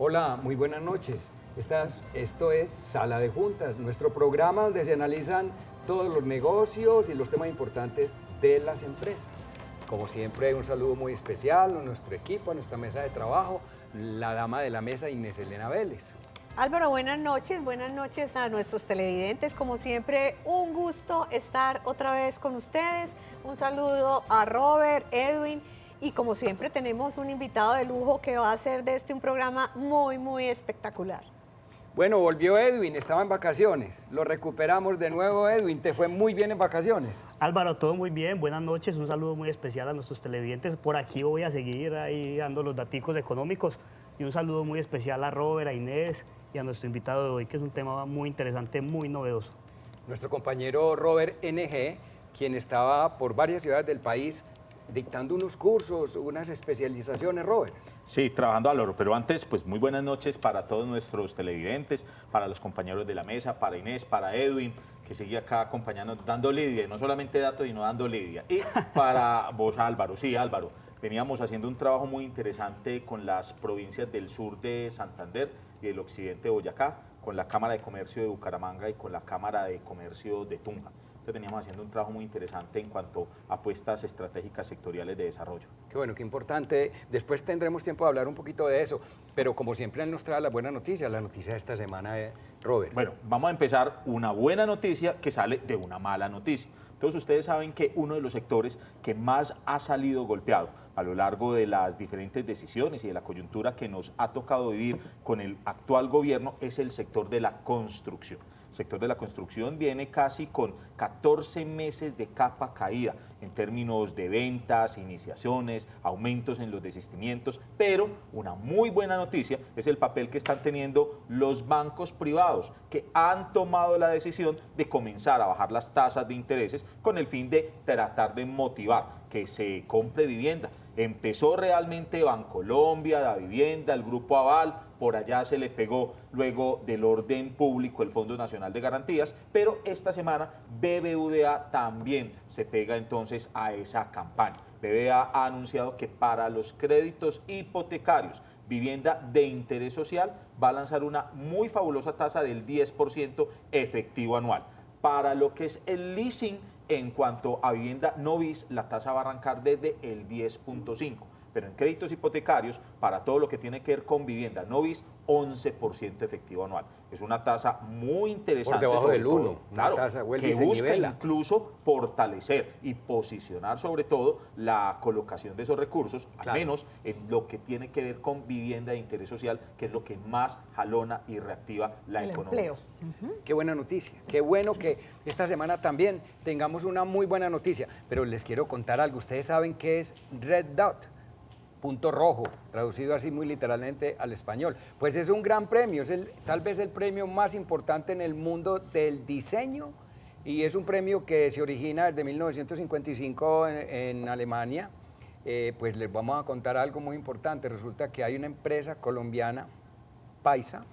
Hola, muy buenas noches. Esto es Sala de Juntas, nuestro programa donde se analizan todos los negocios y los temas importantes de las empresas. Como siempre, un saludo muy especial a nuestro equipo, a nuestra mesa de trabajo, la dama de la mesa, Inés Elena Vélez. Álvaro, buenas noches a nuestros televidentes. Como siempre, un gusto estar otra vez con ustedes. Un saludo a Robert, Edwin, y como siempre tenemos un invitado de lujo que va a hacer de este un programa muy espectacular. Bueno, volvió Edwin, estaba en vacaciones. Lo recuperamos de nuevo, Edwin. ¿Te fue muy bien en vacaciones? Álvaro, todo muy bien, buenas noches, un saludo muy especial a nuestros televidentes. Por aquí voy a seguir ahí dando los daticos económicos y un saludo muy especial a Robert, a Inés y a nuestro invitado de hoy, que es un tema muy interesante, muy novedoso. Nuestro compañero Robert NG, quien estaba por varias ciudades del país dictando unos cursos, unas especializaciones, Robert. Sí, trabajando al oro, pero antes, pues muy buenas noches para todos nuestros televidentes, para los compañeros de la mesa, para Inés, para Edwin, que sigue acá acompañándonos, dando lidia, y no solamente datos, sino dando lidia. Y para vos, Álvaro, sí, Álvaro, veníamos haciendo un trabajo muy interesante con las provincias del sur de Santander y del occidente de Boyacá, con la Cámara de Comercio de Bucaramanga y con la Cámara de Comercio de Tunja. Veníamos haciendo un trabajo muy interesante en cuanto a apuestas estratégicas sectoriales de desarrollo. Qué bueno, qué importante. Después tendremos tiempo de hablar un poquito de eso, pero como siempre él nos trae la buena noticia, la noticia de esta semana de Robert. Bueno, vamos a empezar una buena noticia que sale de una mala noticia. Todos ustedes saben que uno de los sectores que más ha salido golpeado a lo largo de las diferentes decisiones y de la coyuntura que nos ha tocado vivir con el actual gobierno es el sector de la construcción. El sector de la construcción viene casi con 14 meses de capa caída en términos de ventas, iniciaciones, aumentos en los desistimientos, pero una muy buena noticia es el papel que están teniendo los bancos privados, que han tomado la decisión de comenzar a bajar las tasas de intereses con el fin de tratar de motivar que se compre vivienda. Empezó realmente Bancolombia, Da Vivienda, el Grupo Aval, por allá se le pegó luego del orden público el Fondo Nacional de Garantías, pero esta semana BBVA también se pega entonces a esa campaña. BBVA ha anunciado que para los créditos hipotecarios, vivienda de interés social, va a lanzar una muy fabulosa tasa del 10% efectivo anual. Para lo que es el leasing, en cuanto a vivienda no bis, la tasa va a arrancar desde el 10.5%, pero en créditos hipotecarios, para todo lo que tiene que ver con vivienda no bis, 11% efectivo anual. Es una tasa muy interesante. Por debajo del 1, claro, tasa que busca incluso fortalecer y posicionar sobre todo la colocación de esos recursos, al menos en lo que tiene que ver con vivienda de interés social, que es lo que más jalona y reactiva la economía. Empleo. Qué buena noticia, qué bueno que esta semana también tengamos una muy buena noticia, pero les quiero contar algo. Ustedes saben qué es Red Dot, punto rojo, traducido así muy literalmente al español. Pues es un gran premio, es tal vez el premio más importante en el mundo del diseño, y es un premio que se origina desde 1955 en Alemania. Pues les vamos a contar algo muy importante. Resulta que hay una empresa colombiana, Paisa,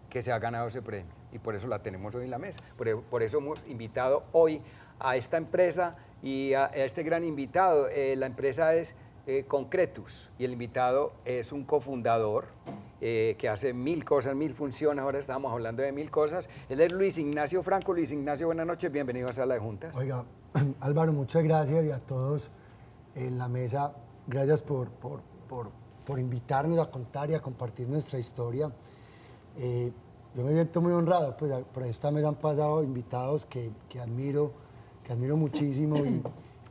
que se ha ganado ese premio, y por eso la tenemos hoy en la mesa. Por eso hemos invitado hoy a esta empresa y a este gran invitado. La empresa es Concretus, y el invitado es un cofundador que hace 1000 cosas, 1000 funciones. Ahora estamos hablando de 1000 cosas. Él es Luis Ignacio Franco. Luis Ignacio, buenas noches, bienvenido a Sala de Juntas. Oiga, Álvaro, muchas gracias, y a todos en la mesa, gracias por invitarnos a contar y a compartir nuestra historia. Yo me siento muy honrado, pues por esta mesa han pasado invitados que admiro muchísimo, y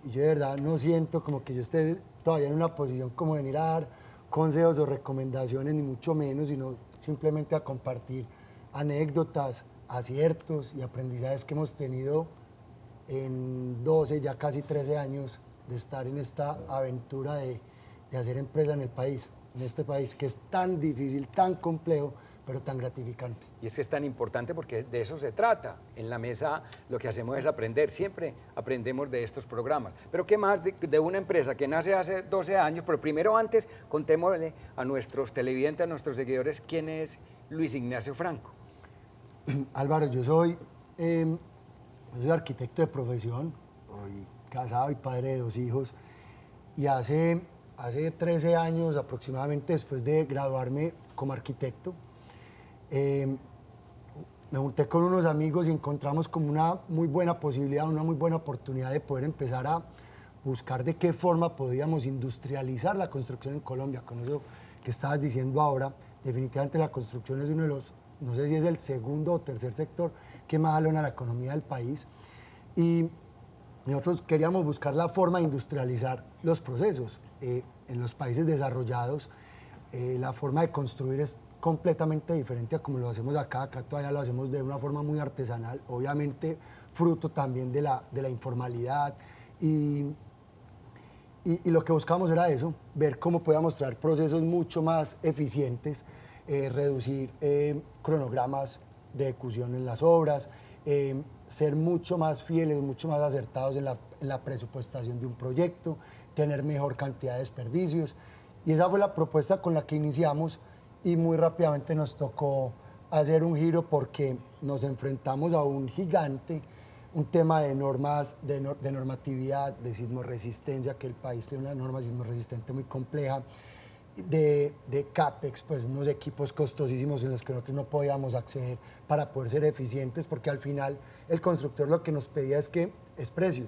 yo de verdad no siento como que yo esté todavía en una posición como de venir a dar consejos o recomendaciones, ni mucho menos, sino simplemente a compartir anécdotas, aciertos y aprendizajes que hemos tenido en 12, ya casi 13 años de estar en esta aventura de hacer empresa en el país, en este país que es tan difícil, tan complejo, pero tan gratificante. Y es que es tan importante porque de eso se trata. En la mesa lo que hacemos es aprender, siempre aprendemos de estos programas. Pero ¿qué más de una empresa que nace hace 12 años? Pero primero, antes, contémosle a nuestros televidentes, a nuestros seguidores, quién es Luis Ignacio Franco. Álvaro, yo soy arquitecto de profesión, soy casado y padre de 2 hijos, y hace hace 13 años aproximadamente, después de graduarme como arquitecto, me junté con unos amigos y encontramos como una muy buena posibilidad, una muy buena oportunidad de poder empezar a buscar de qué forma podíamos industrializar la construcción en Colombia. Con eso que estabas diciendo ahora, definitivamente la construcción es uno de los, no sé si es el segundo o tercer sector que más jalona la economía del país. Y nosotros queríamos buscar la forma de industrializar los procesos. En los países desarrollados, la forma de construir es completamente diferente a como lo hacemos acá. Acá todavía lo hacemos de una forma muy artesanal, obviamente fruto también de la informalidad. Y lo que buscábamos era eso, ver cómo podíamos traer procesos mucho más eficientes, reducir cronogramas de ejecución en las obras, ser mucho más fieles, mucho más acertados en la presupuestación de un proyecto, tener mejor cantidad de desperdicios. Y esa fue la propuesta con la que iniciamos y muy rápidamente nos tocó hacer un giro porque nos enfrentamos a un gigante, un tema de normas, de normatividad, de sismorresistencia, que el país tiene una norma sismorresistente muy compleja, de CAPEX, pues unos equipos costosísimos en los que nosotros no podíamos acceder para poder ser eficientes, porque al final el constructor lo que nos pedía es precio.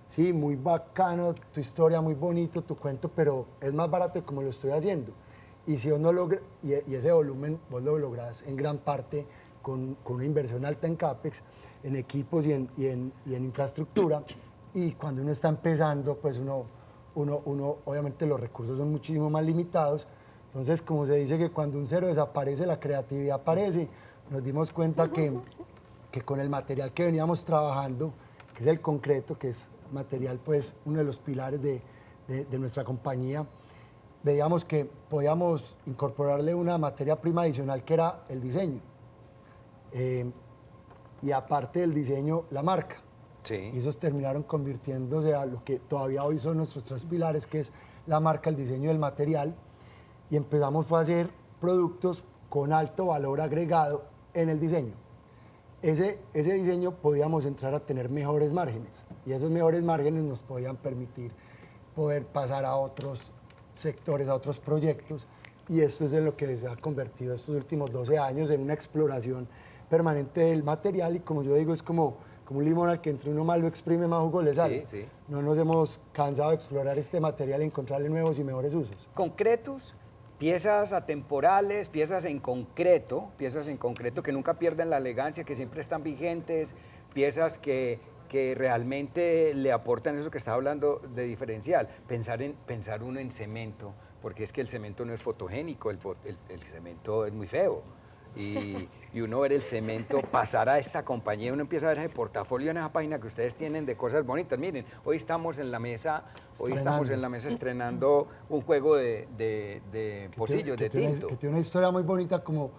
Sí, muy bacano, tu historia, muy bonito, tu cuento, pero es más barato de como lo estoy haciendo. Y si vos no logra, y ese volumen vos lo lográs en gran parte con una inversión alta en CAPEX, en equipos y en infraestructura, y cuando uno está empezando, pues uno obviamente los recursos son muchísimo más limitados. Entonces, como se dice que cuando un cero desaparece, la creatividad aparece, nos dimos cuenta que con el material que veníamos trabajando, que es el concreto, que es material, pues uno de los pilares de nuestra compañía, veíamos que podíamos incorporarle una materia prima adicional que era el diseño. Y aparte del diseño, la marca. Sí. Y esos terminaron convirtiéndose a lo que todavía hoy son nuestros tres pilares, que es la marca, el diseño y el material. Y empezamos a hacer productos con alto valor agregado en el diseño. Ese diseño podíamos entrar a tener mejores márgenes. Y esos mejores márgenes nos podían permitir poder pasar a otros sectores, a otros proyectos. Y esto es en lo que se ha convertido estos últimos 12 años en una exploración permanente del material. Y como yo digo, es como un limón al que entre uno más lo exprime, más jugo le sale. Sí, sí. No nos hemos cansado de explorar este material y encontrarle nuevos y mejores usos. Concretos, piezas atemporales, piezas en concreto que nunca pierden la elegancia, que siempre están vigentes, piezas que realmente le aportan eso que estaba hablando de diferencial. Pensar uno en cemento, porque es que el cemento no es fotogénico, el cemento es muy feo. Y uno ver el cemento pasar a esta compañía, uno empieza a ver ese portafolio en esa página que ustedes tienen de cosas bonitas. Miren, hoy estamos en la mesa estrenando un juego de pocillos, de tinto. Que tiene una historia muy bonita, como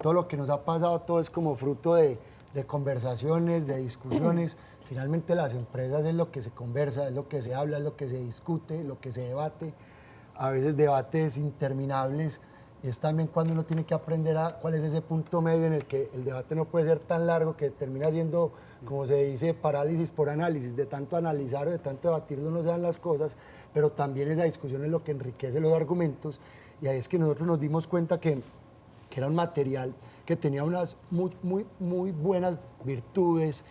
todo lo que nos ha pasado, todo es como fruto de conversaciones, de discusiones. Finalmente las empresas es lo que se conversa, es lo que se habla, es lo que se discute, lo que se debate. A veces debates interminables. Es también cuando uno tiene que aprender cuál es ese punto medio en el que el debate no puede ser tan largo que termina siendo, como se dice, parálisis por análisis, de tanto analizar o de tanto debatir no se dan las cosas, pero también esa discusión es lo que enriquece los argumentos. Y ahí es que nosotros nos dimos cuenta que era un material que tenía unas muy buenas virtudes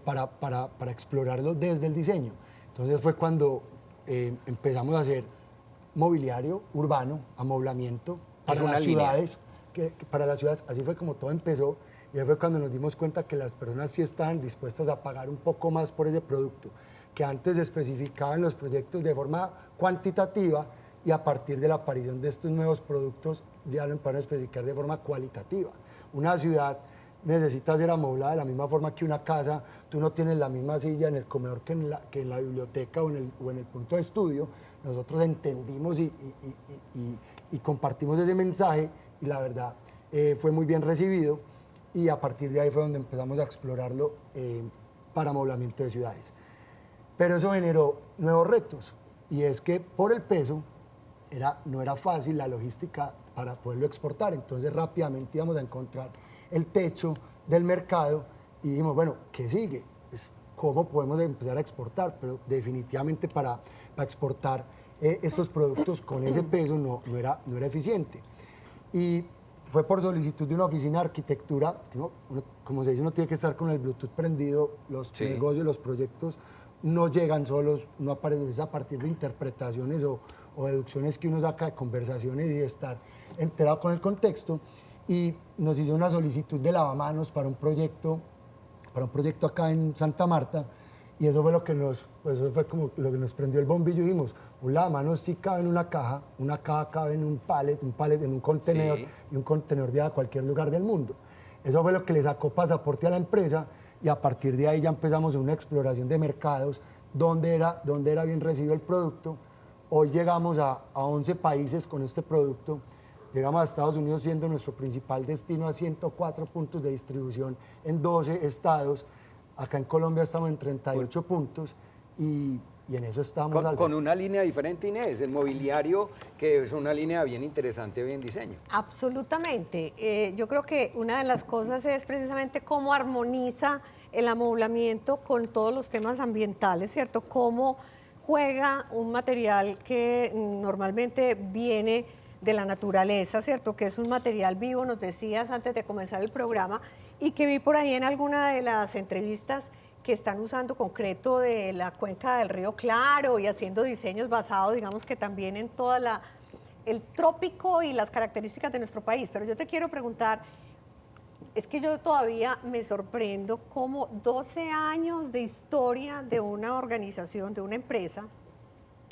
para explorarlo desde el diseño. Entonces fue cuando empezamos a hacer mobiliario urbano, amoblamiento, para las ciudades, para las ciudades, así fue como todo empezó, y ahí fue cuando nos dimos cuenta que las personas sí estaban dispuestas a pagar un poco más por ese producto, que antes se especificaba en los proyectos de forma cuantitativa, y a partir de la aparición de estos nuevos productos ya lo empezaron a especificar de forma cualitativa. Una ciudad necesita ser amoblada de la misma forma que una casa. Tú no tienes la misma silla en el comedor que en la biblioteca o en el punto de estudio. Nosotros entendimos y compartimos ese mensaje, y la verdad fue muy bien recibido, y a partir de ahí fue donde empezamos a explorarlo para amoblamiento de ciudades. Pero eso generó nuevos retos, y es que por el peso no era fácil la logística para poderlo exportar. Entonces rápidamente íbamos a encontrar el techo del mercado y dijimos, bueno, ¿qué sigue? ¿Cómo podemos empezar a exportar? Pero definitivamente para exportar estos productos con ese peso no era eficiente. Y fue por solicitud de una oficina de arquitectura, como se dice, uno tiene que estar con el Bluetooth prendido, los negocios, los proyectos no llegan solos, no aparecen, es a partir de interpretaciones o deducciones que uno saca de conversaciones y de estar enterado con el contexto. Y nos hizo una solicitud de lavamanos para un proyecto acá en Santa Marta, y eso fue lo que eso fue como lo que nos prendió el bombillo y dijimos, un lavamanos sí cabe en una caja cabe en un pallet en un contenedor, y un contenedor viaja a cualquier lugar del mundo. Eso fue lo que le sacó pasaporte a la empresa, y a partir de ahí ya empezamos una exploración de mercados, donde era bien recibido el producto. Hoy llegamos a 11 países con este producto. Llegamos a Estados Unidos siendo nuestro principal destino, a 104 puntos de distribución en 12 estados. Acá en Colombia estamos en 38 puntos y en eso estamos. Con una línea diferente, Inés, el mobiliario, que es una línea bien interesante hoy en diseño. Absolutamente. Yo creo que una de las cosas es precisamente cómo armoniza el amoblamiento con todos los temas ambientales, ¿cierto? Cómo juega un material que normalmente viene de la naturaleza, ¿cierto? Que es un material vivo, nos decías antes de comenzar el programa, y que vi por ahí en alguna de las entrevistas que están usando concreto de la cuenca del río Claro y haciendo diseños basados, digamos que también en toda el trópico y las características de nuestro país. Pero yo te quiero preguntar, es que yo todavía me sorprendo cómo 12 años de historia de una organización, de una empresa,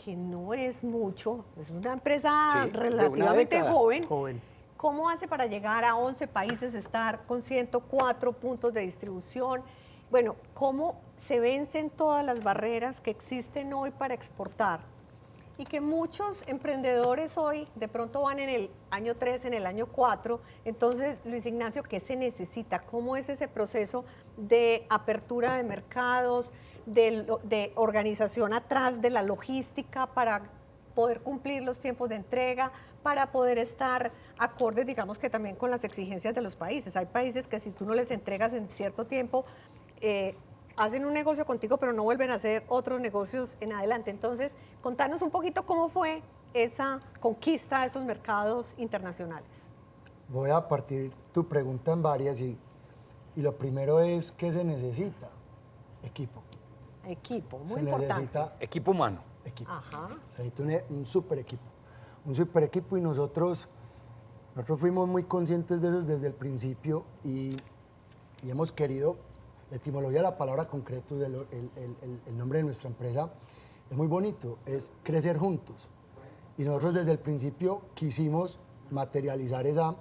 que no es mucho, es una empresa relativamente joven. ¿Cómo hace para llegar a 11 países, estar con 104 puntos de distribución? Bueno, ¿cómo se vencen todas las barreras que existen hoy para exportar? Y que muchos emprendedores hoy de pronto van en el año 3, en el año 4. Entonces, Luis Ignacio, ¿qué se necesita? ¿Cómo es ese proceso de apertura de mercados, de organización atrás de la logística para poder cumplir los tiempos de entrega, para poder estar acordes, digamos que también con las exigencias de los países? Hay países que si tú no les entregas en cierto tiempo, hacen un negocio contigo, pero no vuelven a hacer otros negocios en adelante. Entonces, contanos un poquito cómo fue esa conquista de esos mercados internacionales. Voy a partir tu pregunta en varias y lo primero es, ¿qué se necesita? Equipo. Equipo, muy se importante. Necesita equipo humano. Equipo. Ajá. Se necesita un super equipo. Un super equipo, y nosotros fuimos muy conscientes de eso desde el principio y hemos querido, la etimología de la palabra concreto, el nombre de nuestra empresa es muy bonito, es crecer juntos. Y nosotros desde el principio quisimos materializar esa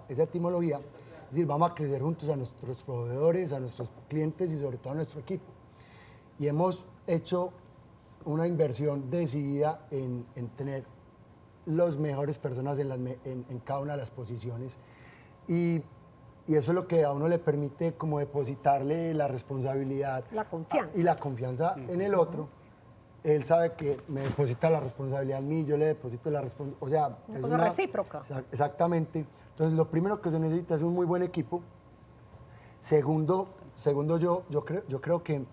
etimología, es decir, vamos a crecer juntos a nuestros proveedores, a nuestros clientes y sobre todo a nuestro equipo. Y hemos hecho una inversión decidida en tener las mejores personas en cada una de las posiciones. Y eso es lo que a uno le permite como depositarle la responsabilidad. La confianza. Y la confianza en el otro. Él sabe que me deposita la responsabilidad en mí, yo le deposito la responsabilidad. O sea, es una recíproca. Exactamente. Entonces, lo primero que se necesita es un muy buen equipo. Segundo, yo creo que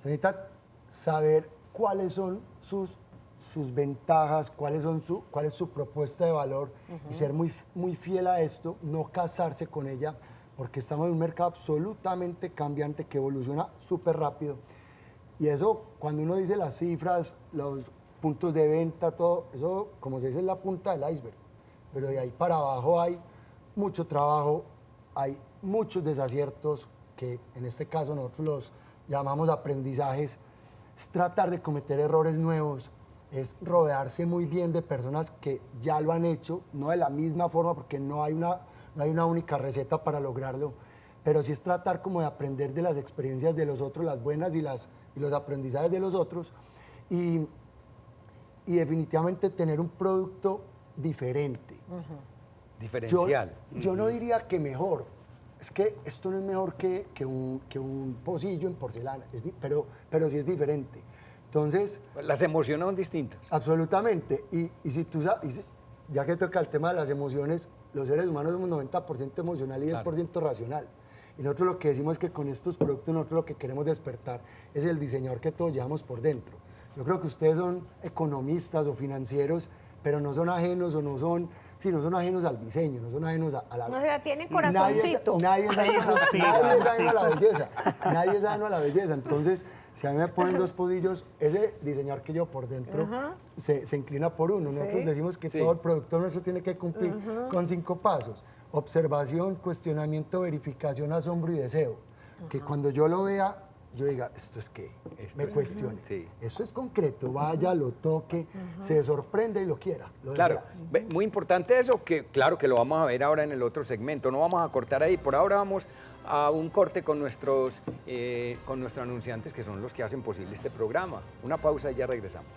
se necesita saber cuáles son sus ventajas, cuál es su propuesta de valor, y ser muy, muy fiel a esto, no casarse con ella, porque estamos en un mercado absolutamente cambiante que evoluciona súper rápido. Y eso, cuando uno dice las cifras, los puntos de venta, todo, eso, como se dice, es la punta del iceberg. Pero de ahí para abajo hay mucho trabajo, hay muchos desaciertos, que en este caso nosotros los llamamos aprendizajes. Es tratar de cometer errores nuevos, es rodearse muy bien de personas que ya lo han hecho, no de la misma forma, porque no hay una única receta para lograrlo, pero sí es tratar como de aprender de las experiencias de los otros, las buenas y los aprendizajes de los otros, y definitivamente tener un producto diferente. Diferencial. Yo no diría que mejor. Es que esto no es mejor que un pocillo en porcelana, pero sí es diferente. Entonces... Las emociones son distintas. Absolutamente. Y si tú sabes, ya que toca el tema de las emociones, los seres humanos somos 90% emocional y 10% racional. Y nosotros lo que decimos es que con estos productos nosotros lo que queremos despertar es el diseñador que todos llevamos por dentro. Yo creo que ustedes son economistas o financieros, pero no son ajenos o no son, sí, no son ajenos al diseño, no son ajenos a la... O sea, tienen corazoncito. Nadie es ajeno a la belleza, nadie es ajeno a la belleza. Entonces, si a mí me ponen dos pudillos, ese diseñador que yo por dentro se inclina por uno. Nosotros decimos que todo el productor nuestro tiene que cumplir con 5 pasos: observación, cuestionamiento, verificación, asombro y deseo. Que cuando yo lo vea, yo diga, ¿esto es qué? Me cuestione. Sí. Eso es concreto, vaya, lo toque, se sorprende y lo quiera. Lo Claro, desea. muy importante eso, que claro que lo vamos a ver ahora en el otro segmento, no vamos a cortar ahí, por ahora vamos a un corte con nuestros anunciantes, que son los que hacen posible este programa. Una pausa y ya regresamos.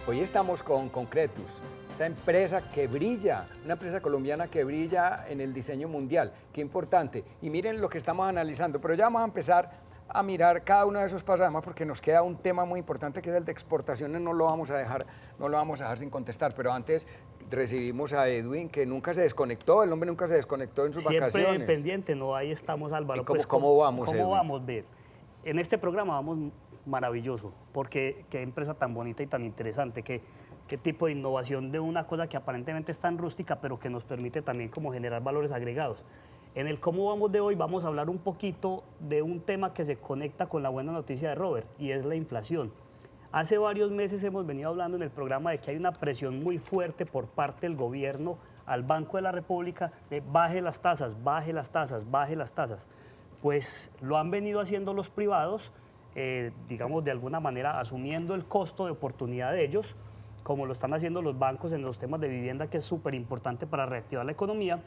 Hoy estamos con Concretus, esta empresa que brilla, una empresa colombiana que brilla en el diseño mundial. Qué importante. Y miren lo que estamos analizando, pero ya vamos a empezar a mirar cada uno de esos pasos, además porque nos queda un tema muy importante que es el de exportaciones, no lo vamos a dejar sin contestar, pero antes recibimos a Edwin, que nunca se desconectó, el hombre nunca se desconectó en sus vacaciones. Siempre pendiente, no, ahí estamos, Álvaro. ¿Y cómo vamos, Edwin? ¿Cómo vamos, Ver? En este programa vamos maravilloso, porque qué empresa tan bonita y tan interesante, qué tipo de innovación de una cosa que aparentemente es tan rústica, pero que nos permite también como generar valores agregados. En el cómo vamos de hoy vamos a hablar un poquito de un tema que se conecta con la buena noticia de Robert, y es la inflación. Hace varios meses hemos venido hablando en el programa de que hay una presión muy fuerte por parte del gobierno al Banco de la República de baje las tasas, baje las tasas, baje las tasas. Pues lo han venido haciendo los privados, digamos de alguna manera asumiendo el costo de oportunidad de ellos, como lo están haciendo los bancos en los temas de vivienda, que es súper importante para reactivar la economía.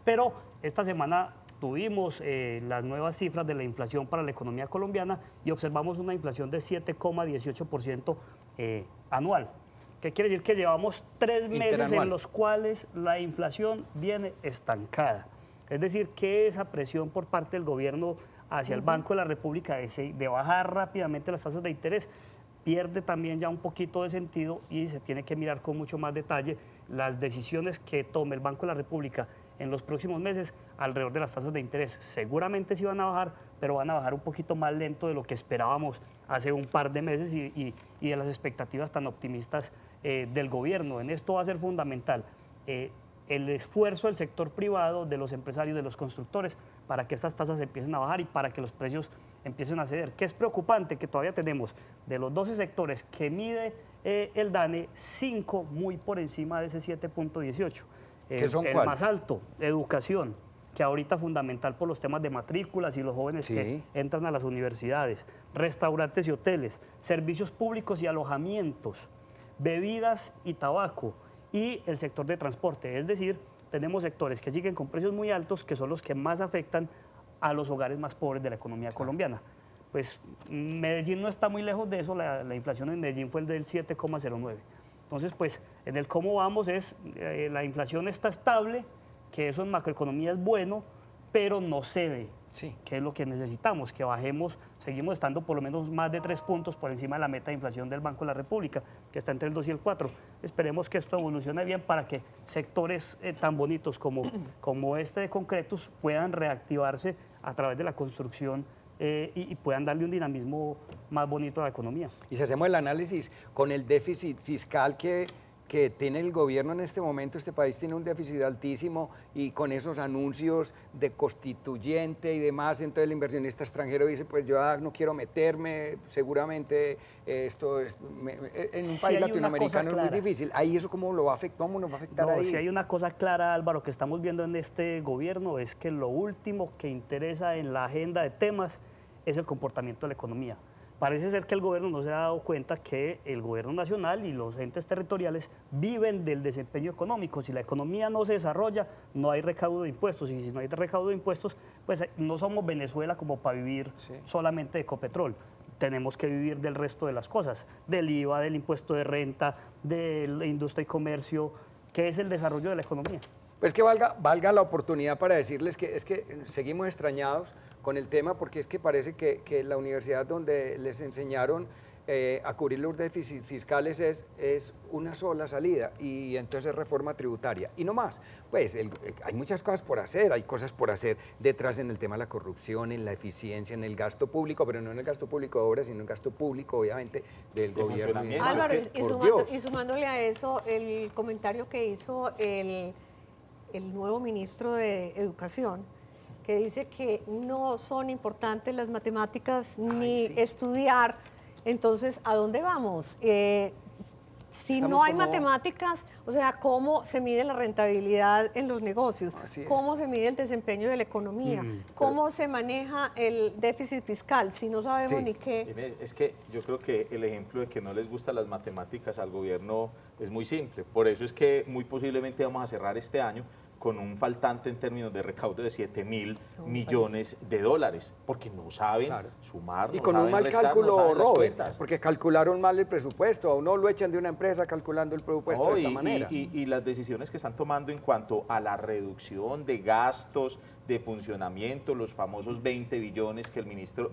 Pero esta semana tuvimos las nuevas cifras de la inflación para la economía colombiana y observamos una inflación de 7,18% anual. ¿Qué quiere decir? Que llevamos 3 meses en los cuales la inflación viene estancada. Es decir, que esa presión por parte del gobierno hacia el Banco de la República de bajar rápidamente las tasas de interés pierde también ya un poquito de sentido, y se tiene que mirar con mucho más detalle las decisiones que tome el Banco de la República en los próximos meses alrededor de las tasas de interés. Seguramente sí van a bajar, pero van a bajar un poquito más lento de lo que esperábamos hace un par de meses y de las expectativas tan optimistas del gobierno. En esto va a ser fundamental el esfuerzo del sector privado, de los empresarios, de los constructores, para que estas tasas empiecen a bajar y para que los precios empiecen a ceder. Que es preocupante que todavía tenemos de los 12 sectores que mide el DANE, 5 muy por encima de ese 7,18. ¿Qué son el cuáles? más alto, educación, que ahorita fundamental por los temas de matrículas y los jóvenes Sí. que entran a las universidades, restaurantes y hoteles, servicios públicos y alojamientos, bebidas y tabaco, y el sector de transporte. Es decir, tenemos sectores que siguen con precios muy altos, que son los que más afectan a los hogares más pobres de la economía colombiana. Pues Medellín no está muy lejos de eso, la inflación en Medellín fue el del 7,09. Entonces, pues en el cómo vamos es, la inflación está estable, que eso en macroeconomía es bueno, pero no cede, Sí. que es lo que necesitamos, que bajemos, seguimos estando por lo menos más de 3 puntos por encima de la meta de inflación del Banco de la República, que está entre el 2 y el 4. Esperemos que esto evolucione bien para que sectores tan bonitos como este de Concretus puedan reactivarse a través de la construcción y puedan darle un dinamismo más bonito a la economía. Y si hacemos el análisis con el déficit fiscal que tiene el gobierno en este momento, este país tiene un déficit altísimo, y con esos anuncios de constituyente y demás, entonces el inversionista extranjero dice, pues yo no quiero meterme, seguramente esto es, en un Sí, país hay una latinoamericano es cosa muy clara. difícil. Ahí eso cómo nos va a afectar No, ahí. si hay una cosa clara, Álvaro, que estamos viendo en este gobierno, es que lo último que interesa en la agenda de temas es el comportamiento de la economía. Parece ser que el gobierno no se ha dado cuenta que el gobierno nacional y los entes territoriales viven del desempeño económico. Si la economía no se desarrolla, no hay recaudo de impuestos. Y si no hay recaudo de impuestos, pues no somos Venezuela como para vivir solamente de Ecopetrol. Tenemos que vivir del resto de las cosas, del IVA, del impuesto de renta, de la industria y comercio, que es el desarrollo de la economía. Pues que valga la oportunidad para decirles que es que seguimos extrañados con el tema, porque es que parece que la universidad donde les enseñaron a cubrir los déficits fiscales es una sola salida y entonces es reforma tributaria y no más. Pues hay muchas cosas por hacer, hay cosas por hacer detrás en el tema de la corrupción, en la eficiencia, en el gasto público, pero no en el gasto público de obras, sino en el gasto público, obviamente, del De gobierno. funcionamiento. Álvaro, Es que, y sumándole a eso el comentario que hizo el nuevo ministro de Educación, que dice que no son importantes las matemáticas ni sí. estudiar. Entonces, ¿a dónde vamos? Si Estamos no hay como- matemáticas, o sea, ¿cómo se mide la rentabilidad en los negocios? Así es. ¿Cómo se mide el desempeño de la economía? ¿Cómo se maneja el déficit fiscal si no sabemos Sí. ni qué? Inés, es que yo creo que el ejemplo de que no les gustan las matemáticas al gobierno es muy simple. Por eso es que muy posiblemente vamos a cerrar este año con un faltante en términos de recaudo de 7.000 millones de dólares, porque no saben Claro. sumar, Y no con un saben mal restar, no cálculo, saben las Robert, cuentas. porque calcularon mal el presupuesto, a uno lo echan de una empresa calculando el presupuesto No, de esta manera. y las decisiones que están tomando en cuanto a la reducción de gastos, de funcionamiento, los famosos 20 billones que el ministro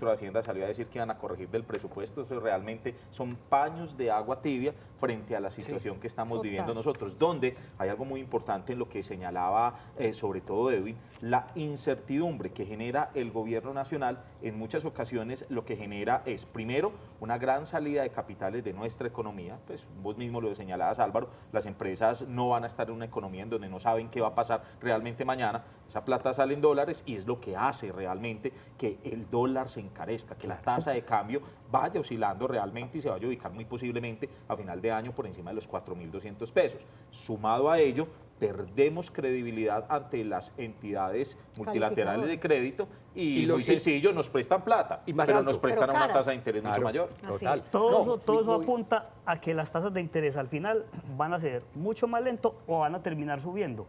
de Hacienda salió a decir que iban a corregir del presupuesto, eso realmente son paños de agua tibia frente a la situación que estamos Total. viviendo nosotros, donde hay algo muy importante en lo que señalaba sobre todo Edwin, la incertidumbre que genera el gobierno nacional en muchas ocasiones lo que genera es, primero, una gran salida de capitales de nuestra economía, pues vos mismo lo señalabas, Álvaro, las empresas no van a estar en una economía en donde no saben qué va a pasar realmente mañana, esa plata sale en dólares y es lo que hace realmente que el dólar se encarezca, que la tasa de cambio vaya oscilando realmente y se vaya a ubicar muy posiblemente a final de año por encima de los 4.200 pesos. Sumado a ello, perdemos credibilidad ante las entidades multilaterales de crédito y lo muy que- sencillo, nos prestan plata, y más pero alto. nos prestan Pero a una cara. tasa de interés mucho Claro. mayor. Así Total. es. Todo, No, eso, todo eso muy- apunta a que las tasas de interés al final van a ser mucho más lento o van a terminar subiendo,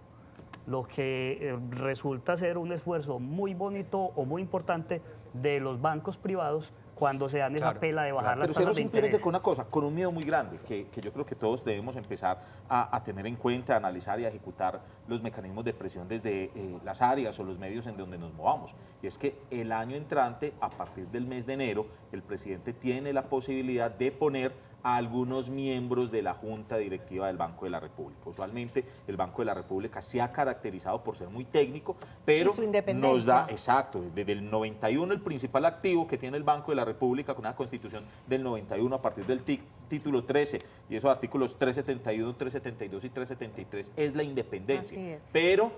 lo que resulta ser un esfuerzo muy bonito o muy importante de los bancos privados cuando se dan esa Claro, pela de bajar claro. las Pero cero tasas de simplemente interés. con una cosa, con un miedo muy grande, que yo creo que todos debemos empezar a tener en cuenta, a analizar y a ejecutar los mecanismos de presión desde las áreas o los medios en donde nos movamos. Y es que el año entrante, a partir del mes de enero, el presidente tiene la posibilidad de poner a algunos miembros de la Junta Directiva del Banco de la República. Usualmente el Banco de la República se ha caracterizado por ser muy técnico, pero Y su independencia. nos da, exacto, desde el 91 el principal activo que tiene el Banco de la República con una constitución del 91 a partir del título 13 y esos artículos 371, 372 y 373 es la independencia. Así es. Pero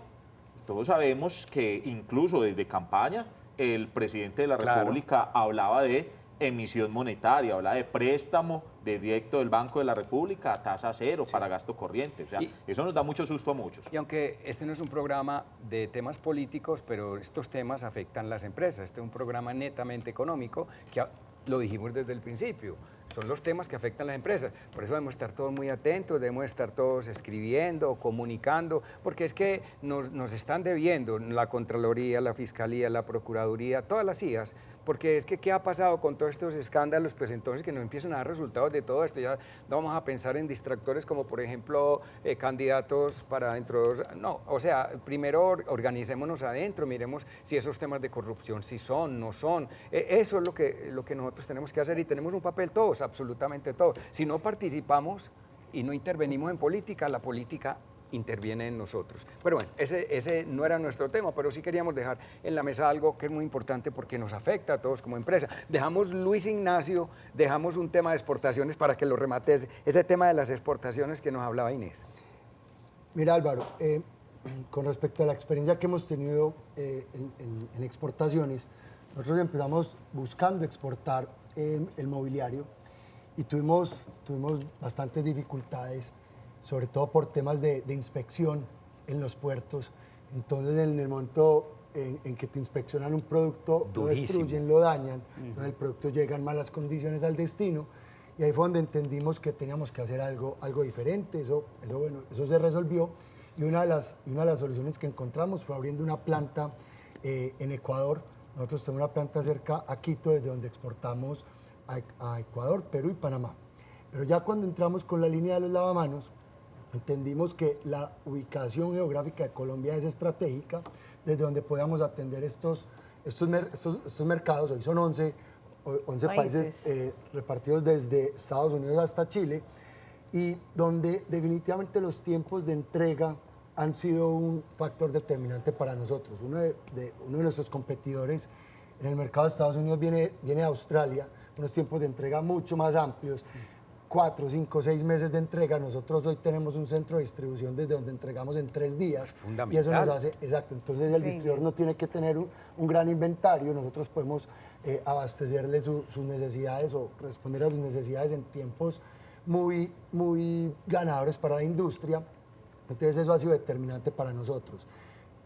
todos sabemos que incluso desde campaña el presidente de la Claro. República hablaba de emisión monetaria, hablaba de préstamo directo del Banco de la República a tasa cero para gasto corriente. O sea, Y- eso nos da mucho susto a muchos. Y aunque este no es un programa de temas políticos, pero estos temas afectan las empresas. Este es un programa netamente económico que lo dijimos desde el principio. Son los temas que afectan a las empresas. Por eso debemos estar todos muy atentos, debemos estar todos escribiendo, comunicando, porque es que nos están debiendo la Contraloría, la Fiscalía, la Procuraduría, todas las IAS, porque es que ¿qué ha pasado con todos estos escándalos? Pues entonces que nos empiezan a dar resultados de todo esto. Ya no vamos a pensar en distractores como por ejemplo candidatos para dentro. No, o sea, primero organicémonos adentro, miremos si esos temas de corrupción, si son, no son. Eso es lo que nosotros tenemos que hacer y tenemos un papel todos, absolutamente todos. Si no participamos y no intervenimos en política, la política interviene en nosotros. Pero bueno, ese no era nuestro tema, pero sí queríamos dejar en la mesa algo que es muy importante porque nos afecta a todos como empresa. Dejamos Luis Ignacio, dejamos un tema de exportaciones para que lo remates, ese tema de las exportaciones que nos hablaba Inés. Mira Álvaro, con respecto a la experiencia que hemos tenido en exportaciones, nosotros empezamos buscando exportar el mobiliario y tuvimos bastantes dificultades, sobre todo por temas de inspección en los puertos. Entonces, en el momento en que te inspeccionan un producto, lo Durísimo. destruyen, lo dañan, entonces el producto llega en malas condiciones al destino, y ahí fue donde entendimos que teníamos que hacer algo diferente. Eso se resolvió, y una de las soluciones que encontramos fue abriendo una planta en Ecuador. Nosotros tenemos una planta cerca a Quito, desde donde exportamos a Ecuador, Perú y Panamá. Pero ya cuando entramos con la línea de los lavamanos, entendimos que la ubicación geográfica de Colombia es estratégica, desde donde podamos atender estos mercados. Hoy son 11 11 países repartidos desde Estados Unidos hasta Chile, y donde definitivamente los tiempos de entrega han sido un factor determinante para nosotros. Uno de nuestros competidores en el mercado de Estados Unidos viene de Australia, unos tiempos de entrega mucho más amplios, 4, 5, 6 meses de entrega. Nosotros hoy tenemos un centro de distribución desde donde entregamos en 3 días. Fundamental. Y eso nos hace, exacto, entonces el distribuidor no tiene que tener un gran inventario, nosotros podemos abastecerle sus necesidades o responder a sus necesidades en tiempos muy, muy ganadores para la industria. Entonces eso ha sido determinante para nosotros.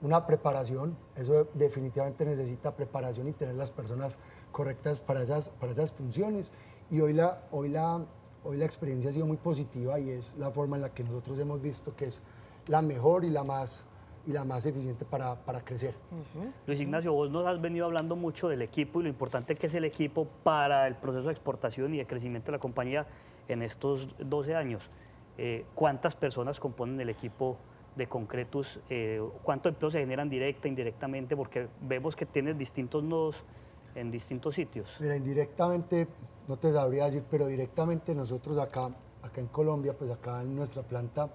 Una preparación, eso definitivamente necesita preparación y tener las personas correctas para esas funciones. Y hoy la experiencia ha sido muy positiva y es la forma en la que nosotros hemos visto que es la mejor y la más eficiente para crecer. Luis Ignacio, vos nos has venido hablando mucho del equipo y lo importante que es el equipo para el proceso de exportación y de crecimiento de la compañía en estos 12 años. ¿Cuántas personas componen el equipo de Concretus? ¿Cuántos empleos se generan directa, indirectamente? Porque vemos que tienes distintos nodos en distintos sitios. Mira, indirectamente no te sabría decir, pero directamente nosotros acá en Colombia, pues acá en nuestra planta,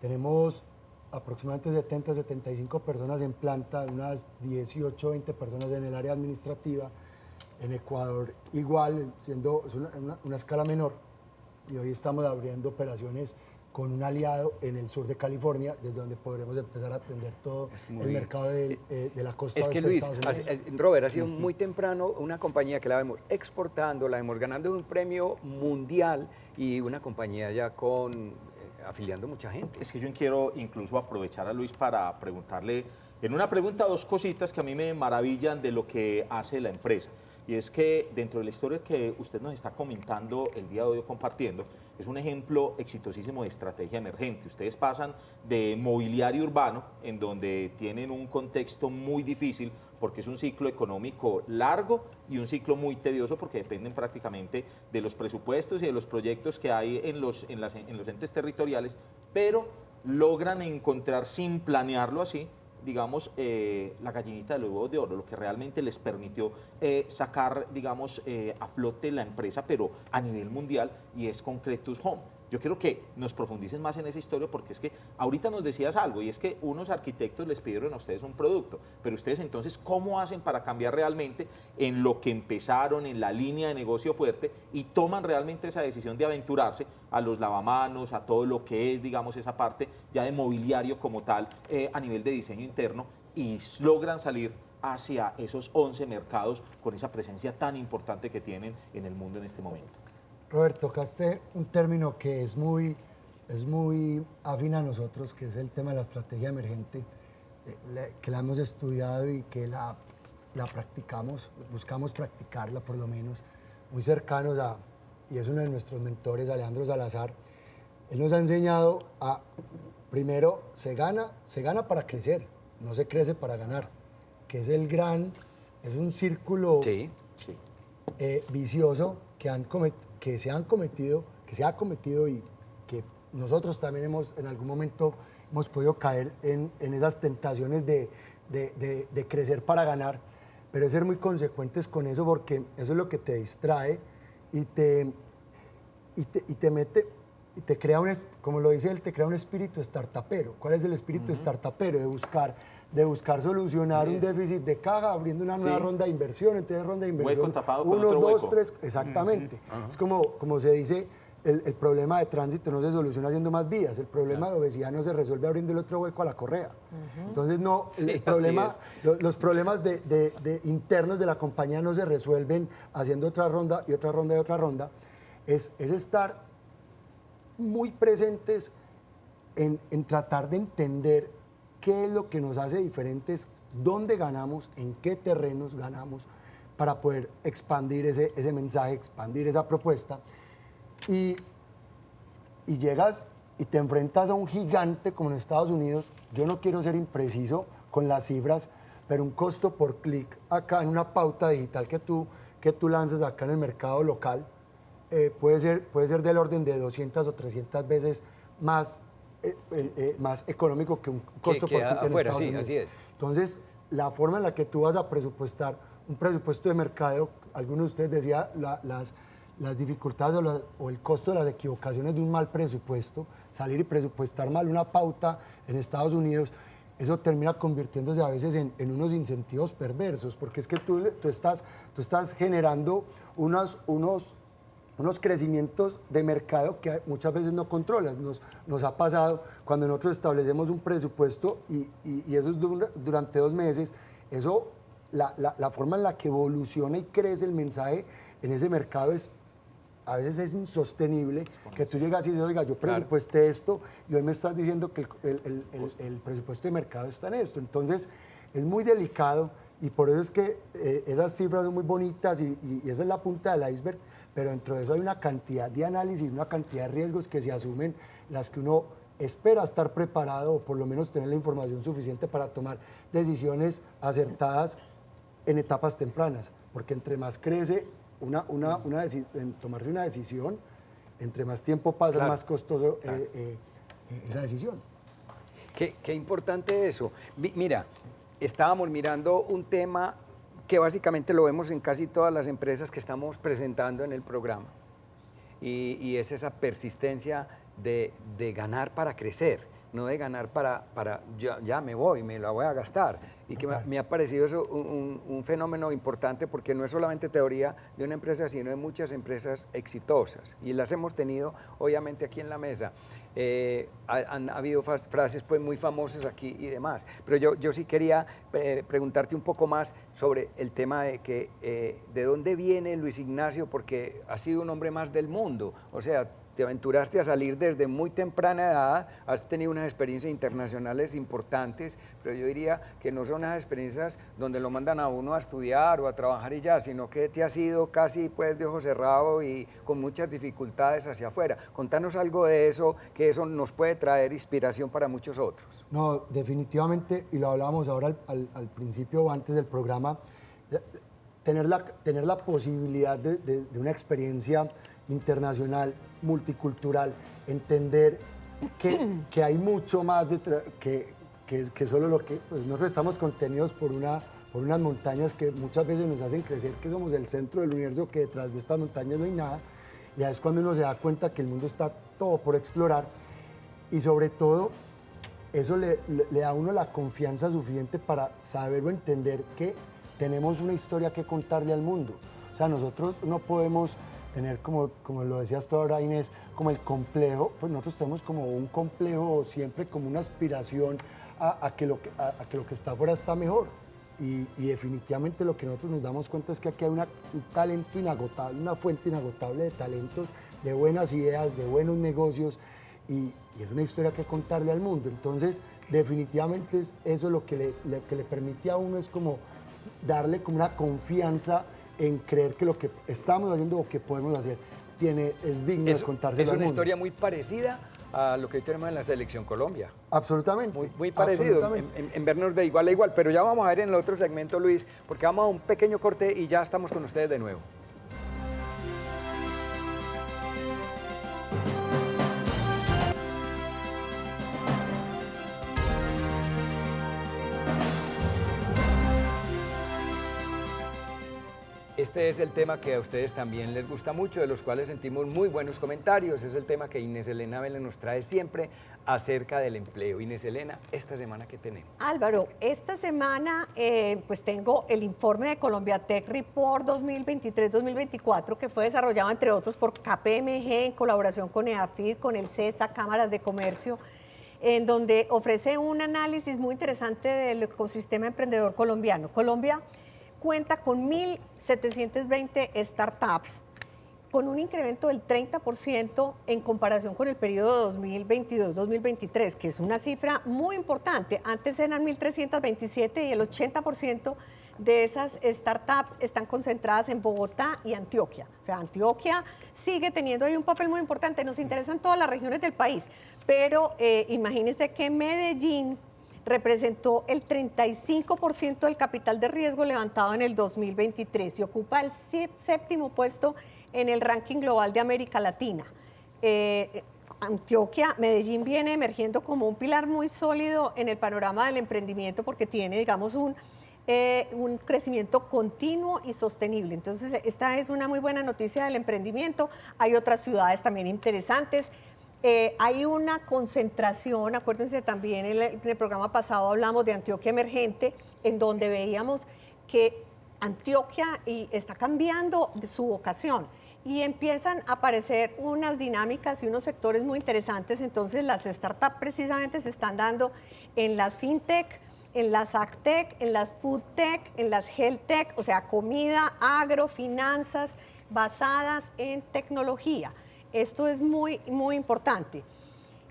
tenemos aproximadamente 70, 75 personas en planta, unas 18, 20 personas en el área administrativa. En Ecuador igual, siendo una escala menor, y hoy estamos abriendo operaciones con un aliado en el sur de California, desde donde podremos empezar a atender todo el mercado de la costa Es que oeste de Luis, Estados Unidos. Robert, ha sido muy temprano una compañía que la vemos exportando, la vemos ganando un premio mundial y una compañía ya afiliando mucha gente. Es que yo quiero incluso aprovechar a Luis para preguntarle, en una pregunta, 2 cositas que a mí me maravillan de lo que hace la empresa. Y es que dentro de la historia que usted nos está comentando el día de hoy, compartiendo, es un ejemplo exitosísimo de estrategia emergente. Ustedes pasan de mobiliario urbano, en donde tienen un contexto muy difícil, porque es un ciclo económico largo y un ciclo muy tedioso, porque dependen prácticamente de los presupuestos y de los proyectos que hay en los entes territoriales, pero logran encontrar, sin planearlo así, digamos, la gallinita de los huevos de oro, lo que realmente les permitió sacar, digamos, a flote la empresa, pero a nivel mundial, y es Concretus Home. Yo quiero que nos profundicen más en esa historia, porque es que ahorita nos decías algo, y es que unos arquitectos les pidieron a ustedes un producto, pero ustedes entonces, ¿cómo hacen para cambiar realmente en lo que empezaron, en la línea de negocio fuerte, y toman realmente esa decisión de aventurarse a los lavamanos, a todo lo que es, digamos, esa parte ya de mobiliario como tal, a nivel de diseño interno, y logran salir hacia esos 11 mercados con esa presencia tan importante que tienen en el mundo en este momento? Robert, tocaste un término que es muy afín a nosotros, que es el tema de la estrategia emergente, que la hemos estudiado y que la practicamos, buscamos practicarla por lo menos, muy cercanos y es uno de nuestros mentores, Alejandro Salazar. Él nos ha enseñado primero, se gana Sí. para crecer, no se crece para ganar, que es un círculo vicioso que se ha cometido y que nosotros también en algún momento hemos podido caer en esas tentaciones de crecer para ganar, pero es ser muy consecuentes con eso, porque eso es lo que te distrae y te mete y te crea como lo dice él, te crea un espíritu startupero. ¿Cuál es el espíritu startupero? De buscar solucionar un déficit de caja abriendo una nueva ronda de inversión. Entonces, ronda de inversión, Hueco tapado con 1, otro 2, hueco. 3, exactamente. Es como se dice, el problema de tránsito no se soluciona haciendo más vías, el problema de obesidad no se resuelve abriendo el otro hueco a la correa. Entonces, los problemas internos de la compañía no se resuelven haciendo otra ronda y otra ronda y otra ronda. Es estar muy presentes en tratar de entender qué es lo que nos hace diferentes, dónde ganamos, en qué terrenos ganamos, para poder expandir ese mensaje, expandir esa propuesta. Y llegas y te enfrentas a un gigante como en Estados Unidos. Yo no quiero ser impreciso con las cifras, pero un costo por clic acá en una pauta digital que tú lanzas acá en el mercado local, puede ser del orden de 200 o 300 veces más económico que un costo por clic en afuera, Estados sí, Unidos. así es. Entonces, la forma en la que tú vas a presupuestar un presupuesto de mercado, algunos de ustedes decían las dificultades o el costo de las equivocaciones de un mal presupuesto, salir y presupuestar mal una pauta en Estados Unidos, eso termina convirtiéndose a veces en unos incentivos perversos, porque es que tú estás generando unos crecimientos de mercado que muchas veces no controlas. Nos ha pasado cuando nosotros establecemos un presupuesto y eso es durante 2 meses, eso, la forma en la que evoluciona y crece el mensaje en ese mercado a veces es insostenible, que tú llegas y dices, oiga, yo presupuesté esto y hoy me estás diciendo que el presupuesto de mercado está en esto. Entonces, es muy delicado y por eso es que esas cifras son muy bonitas y esa es la punta del iceberg, pero dentro de eso hay una cantidad de análisis, una cantidad de riesgos que se asumen, las que uno espera estar preparado o por lo menos tener la información suficiente para tomar decisiones acertadas en etapas tempranas, porque entre más crece en tomarse una decisión, entre más tiempo pasa, más costoso esa decisión. Qué importante eso. Mira, estábamos mirando un tema que básicamente lo vemos en casi todas las empresas que estamos presentando en el programa, y es esa persistencia de ganar para crecer, no de ganar para ya me voy, me la voy a gastar. Y que me ha parecido eso un fenómeno importante, porque no es solamente teoría de una empresa, sino de muchas empresas exitosas. Y las hemos tenido, obviamente, aquí en la mesa. Han habido frases pues, muy famosas aquí y demás. Pero yo sí quería preguntarte un poco más sobre el tema de dónde viene Luis Ignacio, porque has sido un hombre más del mundo. O sea, te aventuraste a salir desde muy temprana edad, has tenido unas experiencias internacionales importantes, pero yo diría que no son unas experiencias donde lo mandan a uno a estudiar o a trabajar y ya, sino que te has ido casi pues de ojo cerrado y con muchas dificultades hacia afuera. Contanos algo de eso, que eso nos puede traer inspiración para muchos otros. No, definitivamente, y lo hablábamos ahora al principio o antes del programa, tener la posibilidad de una experiencia internacional, multicultural, entender que hay mucho más que solo lo que pues nosotros estamos contenidos por unas montañas que muchas veces nos hacen crecer, que somos el centro del universo, que detrás de estas montañas no hay nada. Ya es cuando uno se da cuenta que el mundo está todo por explorar, y sobre todo eso le da a uno la confianza suficiente para saber o entender que tenemos una historia que contarle al mundo. O sea, nosotros no podemos tener, como lo decías tú ahora, Inés, como el complejo, pues nosotros tenemos como un complejo siempre, como una aspiración a que lo que está afuera está mejor. Y definitivamente lo que nosotros nos damos cuenta es que aquí hay un talento inagotable, una fuente inagotable de talentos, de buenas ideas, de buenos negocios, y es una historia que contarle al mundo. Entonces, definitivamente eso lo que le permite a uno es como darle como una confianza en creer que lo que estamos haciendo o que podemos hacer es digno de contarse al mundo. Es una historia muy parecida a lo que hoy tenemos en la Selección Colombia. Absolutamente. Muy parecido, en vernos de igual a igual. Pero ya vamos a ver en el otro segmento, Luis, porque vamos a un pequeño corte y ya estamos con ustedes de nuevo. Este es el tema que a ustedes también les gusta mucho, de los cuales sentimos muy buenos comentarios. Es el tema que Inés Elena Vélez nos trae siempre acerca del empleo. Inés Elena, ¿esta semana qué tenemos? Álvaro, esta semana pues tengo el informe de Colombia Tech Report 2023-2024, que fue desarrollado entre otros por KPMG en colaboración con EAFID, con el CESA, Cámaras de Comercio, en donde ofrece un análisis muy interesante del ecosistema emprendedor colombiano. Colombia cuenta con 1.720 startups, con un incremento del 30% en comparación con el periodo 2022-2023, que es una cifra muy importante. Antes eran 1.327 y el 80% de esas startups están concentradas en Bogotá y Antioquia. O sea, Antioquia sigue teniendo ahí un papel muy importante. Nos interesan todas las regiones del país, pero imagínense que Medellín representó el 35% del capital de riesgo levantado en el 2023 y ocupa el séptimo puesto en el ranking global de América Latina. Antioquia, Medellín viene emergiendo como un pilar muy sólido en el panorama del emprendimiento porque tiene, digamos, un un crecimiento continuo y sostenible. Entonces, esta es una muy buena noticia del emprendimiento. Hay otras ciudades también interesantes. Hay una concentración, acuérdense también en el programa pasado hablamos de Antioquia Emergente, en donde veíamos que Antioquia está cambiando de su vocación y empiezan a aparecer unas dinámicas y unos sectores muy interesantes. Entonces las startups precisamente se están dando en las fintech, en las agtech, en las foodtech, en las healthtech, o sea, comida, agro, finanzas basadas en tecnología. Esto es muy, muy importante.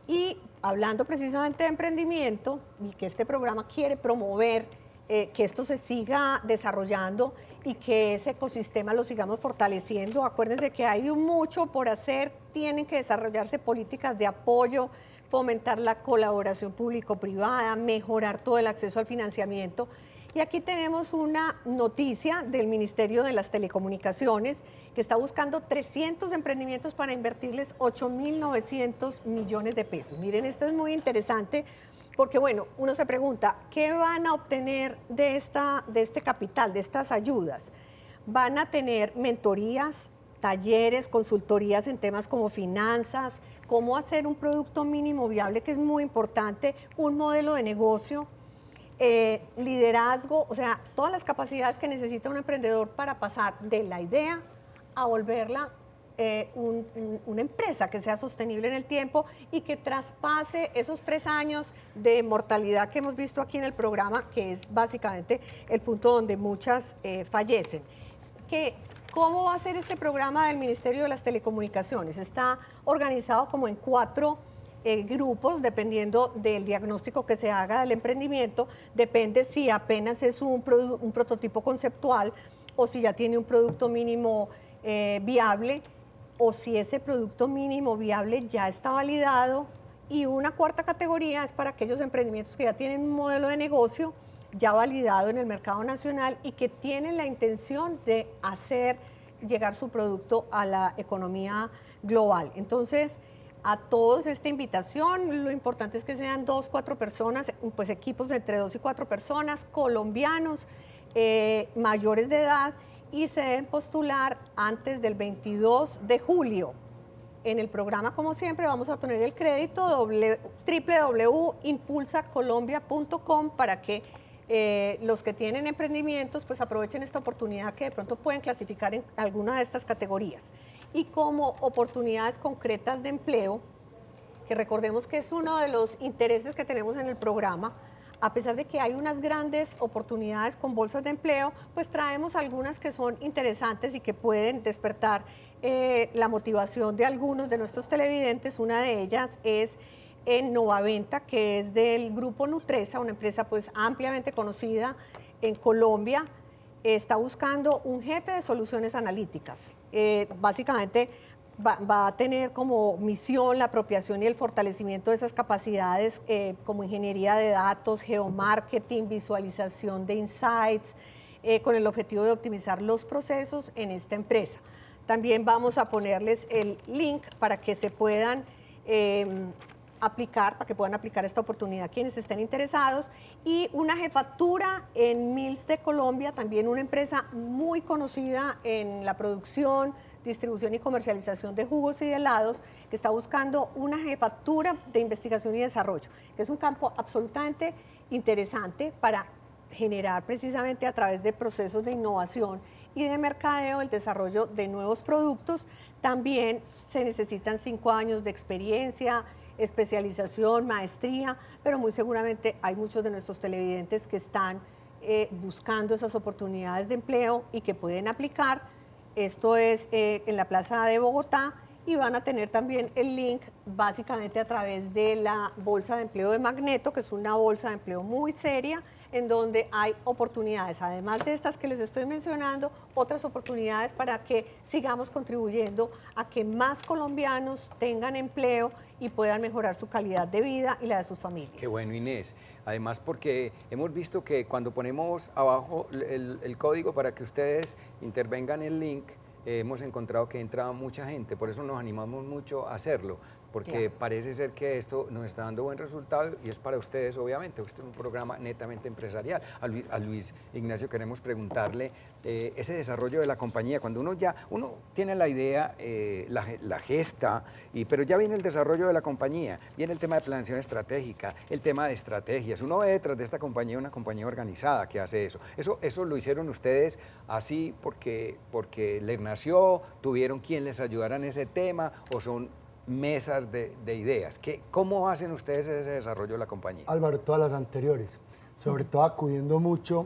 Y hablando precisamente de emprendimiento, y que este programa quiere promover que esto se siga desarrollando y que ese ecosistema lo sigamos fortaleciendo. Acuérdense que hay mucho por hacer, tienen que desarrollarse políticas de apoyo, fomentar la colaboración público-privada, mejorar todo el acceso al financiamiento. Y aquí tenemos una noticia del Ministerio de las Telecomunicaciones que está buscando 300 emprendimientos para invertirles 8.900 millones de pesos. Miren, esto es muy interesante porque, bueno, uno se pregunta, ¿qué van a obtener de este capital, de estas ayudas? Van a tener mentorías, talleres, consultorías en temas como finanzas, cómo hacer un producto mínimo viable, que es muy importante, un modelo de negocio, liderazgo, o sea, todas las capacidades que necesita un emprendedor para pasar de la idea a volverla una empresa que sea sostenible en el tiempo y que traspase esos 3 años de mortalidad que hemos visto aquí en el programa, que es básicamente el punto donde muchas fallecen. ¿Cómo va a ser este programa del Ministerio de las Telecomunicaciones? Está organizado como en 4 grupos, dependiendo del diagnóstico que se haga del emprendimiento, depende si apenas es un prototipo conceptual o si ya tiene un producto mínimo viable, o si ese producto mínimo viable ya está validado. Y una 4ª categoría es para aquellos emprendimientos que ya tienen un modelo de negocio ya validado en el mercado nacional y que tienen la intención de hacer llegar su producto a la economía global. Entonces, a todos esta invitación, lo importante es que sean 2, 4 personas, pues equipos de entre 2 y 4 personas, colombianos, mayores de edad, y se deben postular antes del 22 de julio. En el programa, como siempre, vamos a tener el crédito www.impulsacolombia.com para que los que tienen emprendimientos pues aprovechen esta oportunidad que de pronto pueden clasificar en alguna de estas categorías. Y como oportunidades concretas de empleo, que recordemos que es uno de los intereses que tenemos en el programa, a pesar de que hay unas grandes oportunidades con bolsas de empleo, pues traemos algunas que son interesantes y que pueden despertar la motivación de algunos de nuestros televidentes. Una de ellas es en Novaventa, que es del grupo Nutresa, una empresa pues ampliamente conocida en Colombia. Está buscando un jefe de soluciones analíticas. Básicamente va a tener como misión la apropiación y el fortalecimiento de esas capacidades como ingeniería de datos, geomarketing, visualización de insights, con el objetivo de optimizar los procesos en esta empresa. También vamos a ponerles el link para que se puedan aplicar esta oportunidad quienes estén interesados, y una jefatura en Mills de Colombia, también una empresa muy conocida en la producción, distribución y comercialización de jugos y de helados, que está buscando una jefatura de investigación y desarrollo, que es un campo absolutamente interesante para generar precisamente a través de procesos de innovación y de mercadeo el desarrollo de nuevos productos. También se necesitan 5 años de experiencia, especialización, maestría, pero muy seguramente hay muchos de nuestros televidentes que están buscando esas oportunidades de empleo y que pueden aplicar. Esto es en la Plaza de Bogotá, y van a tener también el link básicamente a través de la Bolsa de Empleo de Magneto, que es una bolsa de empleo muy seria, en donde hay oportunidades, además de estas que les estoy mencionando, otras oportunidades para que sigamos contribuyendo a que más colombianos tengan empleo y puedan mejorar su calidad de vida y la de sus familias. Qué bueno, Inés. Además, porque hemos visto que cuando ponemos abajo el código para que ustedes intervengan el link, hemos encontrado que entra mucha gente, por eso nos animamos mucho a hacerlo, porque Claro. parece ser que esto nos está dando buen resultado y es para ustedes, obviamente. Este es un programa netamente empresarial. A Luis Ignacio queremos preguntarle ese desarrollo de la compañía. Cuando uno tiene la idea, la gesta, pero ya viene el desarrollo de la compañía, viene el tema de planeación estratégica, el tema de estrategias. Uno ve detrás de esta compañía una compañía organizada que hace eso. Eso lo hicieron ustedes así porque les nació, tuvieron quien les ayudara en ese tema, o son mesas de ideas. ¿Cómo hacen ustedes ese desarrollo de la compañía? Álvaro, todas las anteriores, sobre todo acudiendo mucho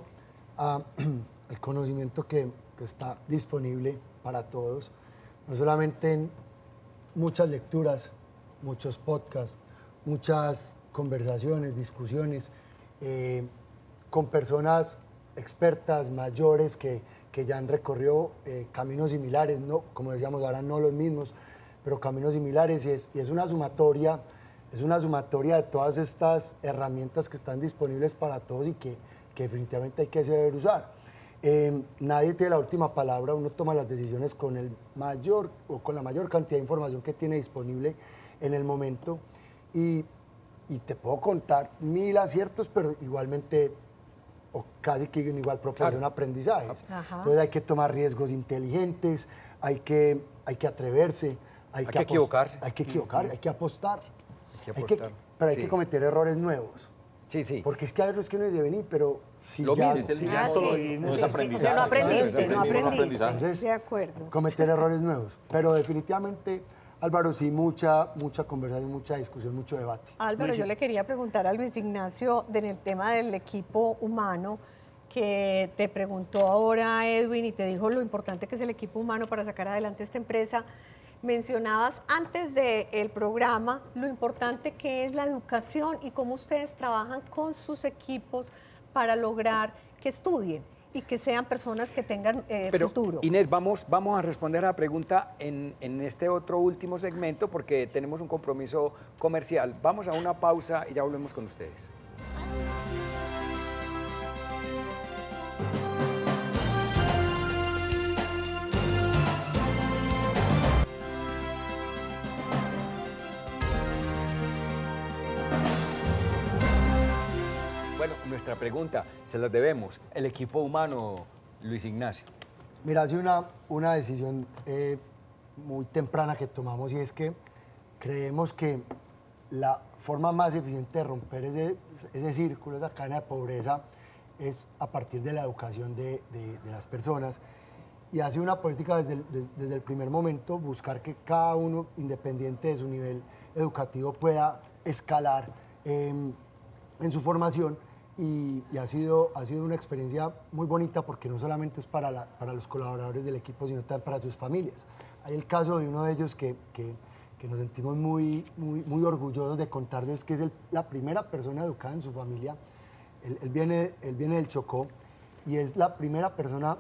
al conocimiento que está disponible para todos, no solamente en muchas lecturas, muchos podcasts, muchas conversaciones, discusiones con personas expertas, mayores, que ya han recorrido caminos similares, no, como decíamos ahora, no los mismos, pero caminos similares, y es una sumatoria de todas estas herramientas que están disponibles para todos y que definitivamente hay que saber usar. Nadie tiene la última palabra, uno toma las decisiones con la mayor cantidad de información que tiene disponible en el momento, y te puedo contar 1000 aciertos, pero igualmente, o casi que en igual proporción, aprendizajes. Ajá. Entonces hay que tomar riesgos inteligentes, hay que atreverse, hay que equivocarse. hay que equivocar, hay que apostar. Hay que apostar. Pero hay Sí. que cometer errores nuevos. Sí. Porque es que hay errores que uno dice, vení, pero si Lo ya... mismo, Es el Ah, mismo, sí. no es Sí, aprendizaje. o sea, no aprendiste, Es el no mismo aprendiste. aprendizaje. De acuerdo. Cometer errores nuevos. Pero definitivamente, Álvaro, sí, mucha conversación, mucha discusión, mucho debate. Álvaro, yo le quería preguntar a Luis Ignacio en el tema del equipo humano, que te preguntó ahora Edwin y te dijo lo importante que es el equipo humano para sacar adelante esta empresa. Mencionabas antes del programa lo importante que es la educación y cómo ustedes trabajan con sus equipos para lograr que estudien y que sean personas que tengan Pero, futuro. Inés, vamos a responder a la pregunta en este otro último segmento porque tenemos un compromiso comercial. Vamos a una pausa y ya volvemos con ustedes. Bueno, nuestra pregunta, se las debemos. El equipo humano, Luis Ignacio. Mira, hace una decisión muy temprana que tomamos, y es que creemos que la forma más eficiente de romper ese círculo, esa cadena de pobreza, es a partir de la educación de las personas. Y hace una política desde el primer momento, buscar que cada uno, independiente de su nivel educativo, pueda escalar en su formación. Y ha sido una experiencia muy bonita, porque no solamente es para los colaboradores del equipo, sino también para sus familias. Hay el caso de uno de ellos que nos sentimos muy orgullosos de contarles, que es la primera persona educada en su familia. Él viene del Chocó y es la primera persona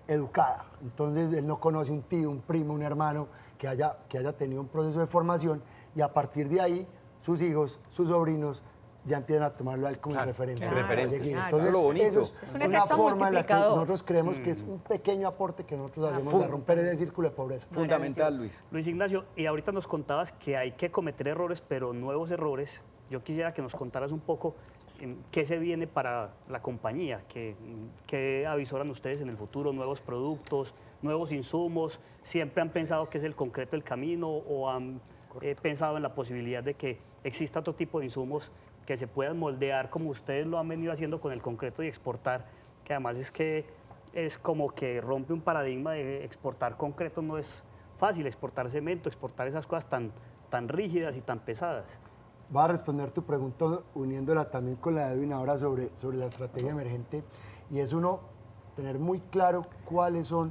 educada. Entonces él no conoce un tío, un primo, un hermano que haya tenido un proceso de formación, y a partir de ahí sus hijos, sus sobrinos ya empiezan a tomarlo a él como Claro, referente. claro, para seguir. claro. Entonces, Eso es lo bonito. eso Es un una efecto forma en la que multiplicador. nosotros creemos que es un pequeño aporte que nosotros hacemos a romper ese círculo de pobreza. Fundamental, Luis. Luis Ignacio, y ahorita nos contabas que hay que cometer errores, pero nuevos errores. Yo quisiera que nos contaras un poco qué se viene para la compañía, qué avisoran ustedes en el futuro, nuevos productos, nuevos insumos. ¿Siempre han pensado que es el concreto el camino, o han pensado en la posibilidad de que exista otro tipo de insumos que se puedan moldear como ustedes lo han venido haciendo con el concreto y exportar, que además es como que rompe un paradigma de exportar concreto? No es fácil exportar cemento, exportar esas cosas tan rígidas y tan pesadas. Voy a responder tu pregunta uniéndola también con la de Edwin ahora sobre la estrategia emergente, y es tener muy claro cuáles son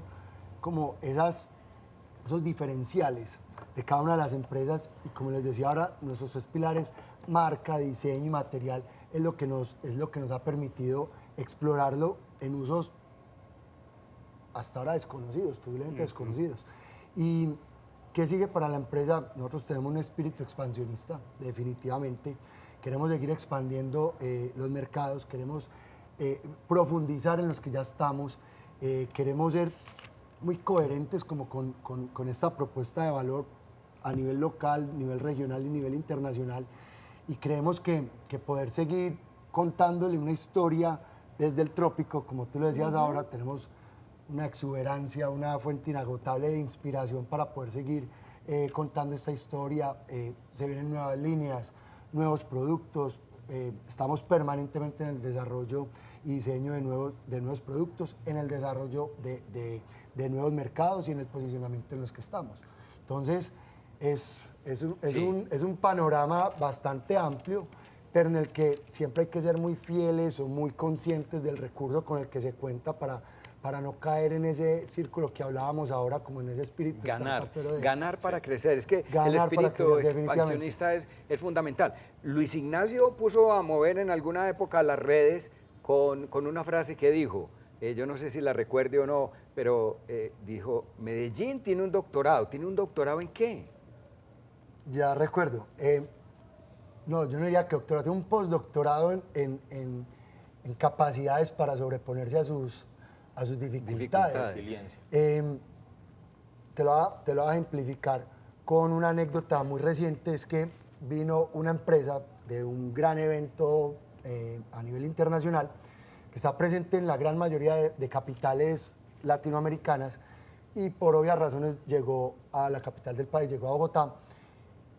como esos diferenciales de cada una de las empresas, y como les decía ahora, nuestros 3 pilares, marca, diseño y material, es lo que nos ha permitido explorarlo en usos hasta ahora desconocidos, posiblemente desconocidos. ¿Y qué sigue para la empresa? Nosotros tenemos un espíritu expansionista, definitivamente. Queremos seguir expandiendo los mercados, queremos profundizar en los que ya estamos, queremos ser muy coherentes como con esta propuesta de valor a nivel local, nivel regional y nivel internacional. Y creemos que poder seguir contándole una historia desde el trópico, como tú lo decías ahora, tenemos una exuberancia, una fuente inagotable de inspiración para poder seguir contando esta historia. Se vienen nuevas líneas, nuevos productos, estamos permanentemente en el desarrollo y diseño de nuevos productos, en el desarrollo de nuevos mercados y en el posicionamiento en los que estamos. Entonces, es un panorama bastante amplio, pero en el que siempre hay que ser muy fieles o muy conscientes del recurso con el que se cuenta para no caer en ese círculo que hablábamos ahora, como en ese espíritu ganar para crecer. Es que ganar el espíritu para crecer, expansionista es fundamental. Luis Ignacio puso a mover en alguna época las redes con una frase que dijo, yo no sé si la recuerde o no, pero dijo, Medellín tiene un doctorado. ¿Tiene un doctorado en qué? Ya recuerdo. No, yo no diría que doctorado, tiene un postdoctorado en capacidades para sobreponerse a sus dificultades. Resiliencia. Te lo voy a ejemplificar con una anécdota muy reciente. Es que vino una empresa de un gran evento a nivel internacional que está presente en la gran mayoría de capitales latinoamericanas y por obvias razones llegó a la capital del país, llegó a Bogotá,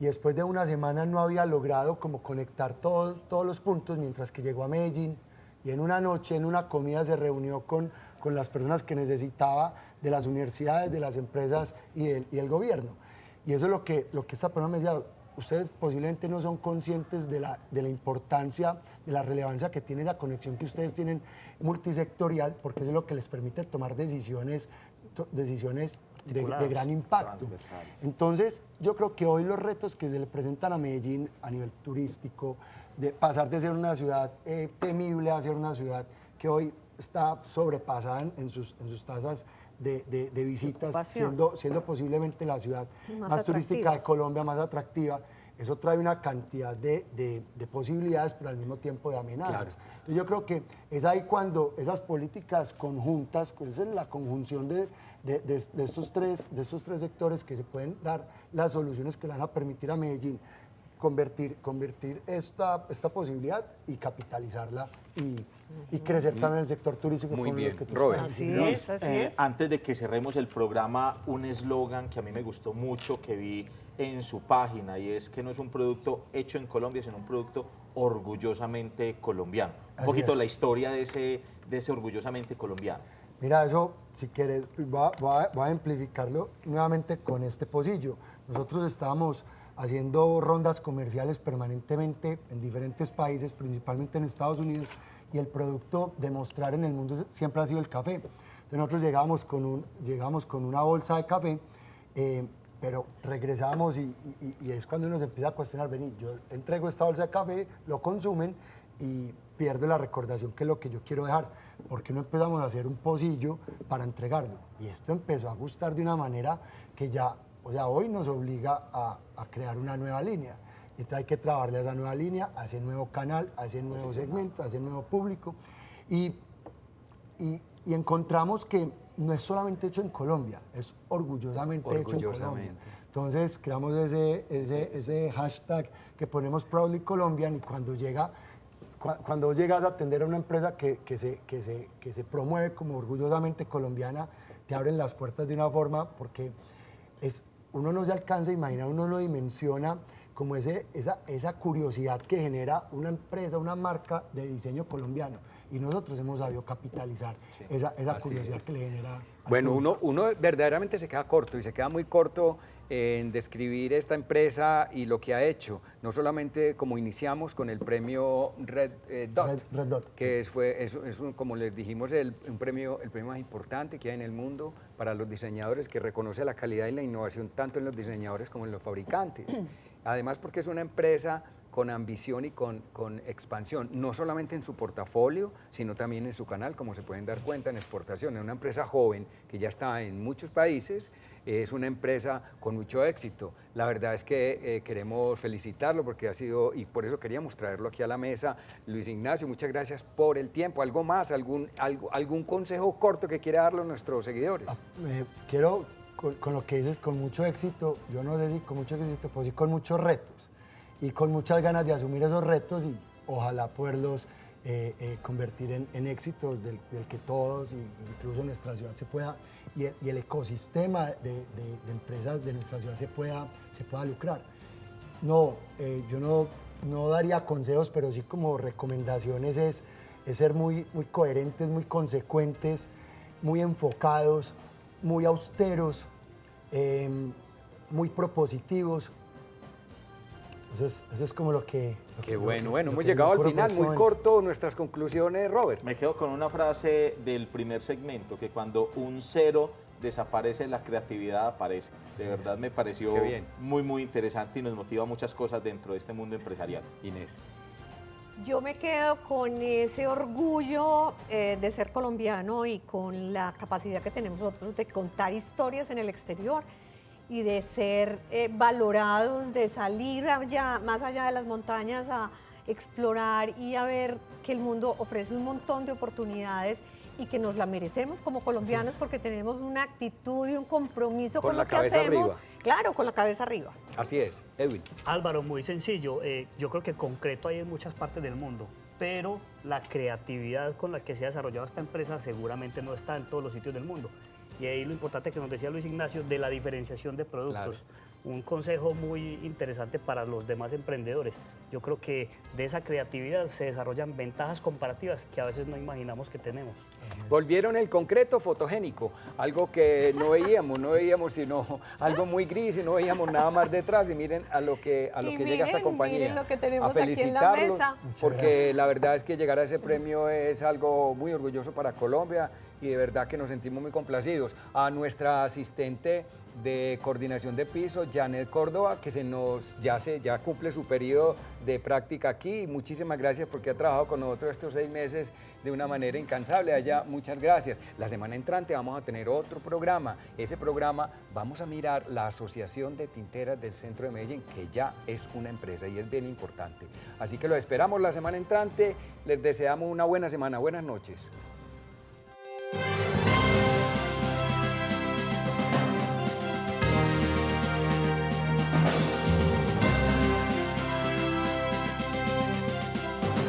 y después de una semana no había logrado como conectar todos los puntos, mientras que llegó a Medellín y en una noche, en una comida, se reunió con las personas que necesitaba de las universidades, de las empresas y el gobierno. Y eso es lo que esta persona me decía: ustedes posiblemente no son conscientes de la importancia, de la relevancia que tiene la conexión que ustedes tienen multisectorial, porque eso es lo que les permite tomar decisiones de gran impacto. Entonces, yo creo que hoy los retos que se le presentan a Medellín a nivel turístico, de pasar de ser una ciudad temible a ser una ciudad que hoy está sobrepasada en sus tasas de visitas, siendo posiblemente la ciudad más turística de Colombia, más atractiva. Eso trae una cantidad de posibilidades, pero al mismo tiempo de amenazas. Claro. Entonces yo creo que es ahí cuando esas políticas conjuntas, pues es la conjunción de estos tres sectores que se pueden dar las soluciones que le van a permitir a Medellín convertir esta posibilidad y capitalizarla y crecer también el sector turístico. Muy con bien. lo que tú Robert. estás diciendo. Luis, así es. antes de que cerremos el programa, un eslogan que a mí me gustó mucho, que vi en su página, y es que no es un producto hecho en Colombia, sino un producto orgullosamente colombiano. Un Así poquito es. la historia de ese orgullosamente colombiano. Mira, eso, si quieres, voy a ejemplificarlo nuevamente con este pocillo. Nosotros estábamos haciendo rondas comerciales permanentemente en diferentes países, principalmente en Estados Unidos, y el producto de mostrar en el mundo siempre ha sido el café. Entonces nosotros llegamos con una bolsa de café, pero regresamos y es cuando uno se empieza a cuestionar: vení, yo entrego esta bolsa de café, lo consumen y pierdo la recordación, que es lo que yo quiero dejar. ¿Por qué no empezamos a hacer un pocillo para entregarlo? Y esto empezó a gustar de una manera que ya, o sea, hoy nos obliga a crear una nueva línea. Entonces hay que trabajarle a esa nueva línea, a ese nuevo canal, a ese nuevo segmento, a ese nuevo público. Y encontramos que no es solamente hecho en Colombia, es orgullosamente hecho en Colombia. Entonces creamos ese hashtag que ponemos Proudly Colombian, y cuando llegas a atender a una empresa que se promueve como orgullosamente colombiana, te abren las puertas de una forma, porque uno no se alcanza a imaginar, uno no dimensiona como esa curiosidad que genera una empresa, una marca de diseño colombiano. Y nosotros hemos sabido capitalizar esa curiosidad que le genera. Bueno, uno verdaderamente se queda corto, y se queda muy corto en describir esta empresa y lo que ha hecho. No solamente como iniciamos con el premio Red Dot, que como les dijimos, el premio más importante que hay en el mundo para los diseñadores, que reconoce la calidad y la innovación tanto en los diseñadores como en los fabricantes. Además, porque es una empresa con ambición y con expansión, no solamente en su portafolio, sino también en su canal, como se pueden dar cuenta, en exportación. Es una empresa joven que ya está en muchos países, es una empresa con mucho éxito. La verdad es que queremos felicitarlo porque ha sido, y por eso queríamos traerlo aquí a la mesa. Luis Ignacio, muchas gracias por el tiempo. ¿Algo más? ¿Algún consejo corto que quiera darle a nuestros seguidores? Quiero con lo que dices, con mucho éxito, yo no sé si con mucho éxito, pero sí con muchos retos y con muchas ganas de asumir esos retos y ojalá poderlos convertir en éxitos del que todos, incluso nuestra ciudad, se pueda, y el ecosistema de empresas de nuestra ciudad se pueda lucrar. No, yo no daría consejos, pero sí como recomendaciones es ser muy coherentes, muy consecuentes, muy enfocados, muy austeros, muy propositivos. Eso es como lo que... Qué bueno, lo hemos que llegado yo al final, muy proporciono. corto nuestras conclusiones, Robert. Me quedo con una frase del primer segmento, que cuando un cero desaparece, la creatividad aparece. De verdad me pareció Qué bien. muy interesante y nos motiva muchas cosas dentro de este mundo empresarial. Inés. Yo me quedo con ese orgullo de ser colombiano y con la capacidad que tenemos nosotros de contar historias en el exterior y de ser valorados, de salir más allá de las montañas a explorar y a ver que el mundo ofrece un montón de oportunidades y que nos la merecemos como colombianos porque tenemos una actitud y un compromiso Con con la lo que cabeza hacemos. arriba. Claro, con la cabeza arriba. Así es, Edwin. Álvaro, muy sencillo. Yo creo que concreto hay en muchas partes del mundo, pero la creatividad con la que se ha desarrollado esta empresa seguramente no está en todos los sitios del mundo. Y ahí lo importante que nos decía Luis Ignacio de la diferenciación de productos. Claro. Un consejo muy interesante para los demás emprendedores. Yo creo que de esa creatividad se desarrollan ventajas comparativas que a veces no imaginamos que tenemos. Volvieron el concreto fotogénico, algo que no veíamos sino algo muy gris y no veíamos nada más detrás y miren a lo que llega esta compañía. Miren lo que tenemos a aquí en la felicitarlos mesa. porque la verdad es que llegar a ese premio es algo muy orgulloso para Colombia y de verdad que nos sentimos muy complacidos. A nuestra asistente de coordinación de piso, Janet Córdoba, que ya cumple su periodo de práctica aquí. Muchísimas gracias porque ha trabajado con nosotros estos 6 meses de una manera incansable. Allá, muchas gracias. La semana entrante vamos a tener otro programa. Ese programa vamos a mirar la Asociación de Tinteras del Centro de Medellín, que ya es una empresa y es bien importante. Así que lo esperamos la semana entrante. Les deseamos una buena semana. Buenas noches.